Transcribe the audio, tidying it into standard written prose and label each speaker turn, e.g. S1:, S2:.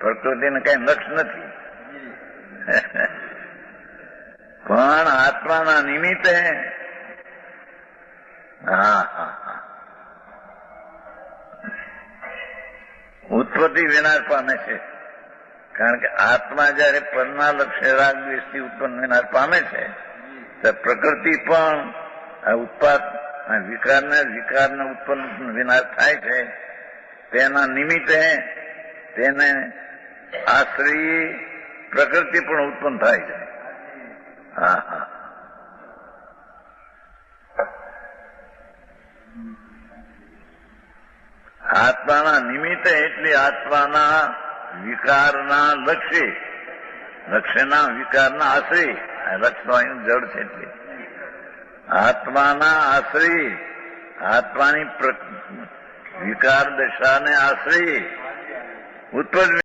S1: પ્રકૃતિને કઈ લક્ષ નથી. પણ આત્માના નિમિત્તે ઉત્પત્તિ વિનાશ પામે છે. કારણ કે આત્મા જયારે પરના લક્ષ્ય રાગ દ્વેષથી ઉત્પન્ન વિનાશ પામે છે તો પ્રકૃતિ પણ ઉત્પાદ વિકારને ઉત્પન્ન વિનાશ થાય છે. તેના નિમિત્તે તેને આશ્રયી પ્રકૃતિ પણ ઉત્પન્ન થાય છે. આત્માના નિમિત્તે એટલે આત્માના વિકારના લક્ષ્યના વિકારના આશ્રય. લક્ષ્ય એનું જડ છે એટલે આત્માના આશ્રય, આત્માની વિકાર દશાને આશ્રય ઉત્પન્ન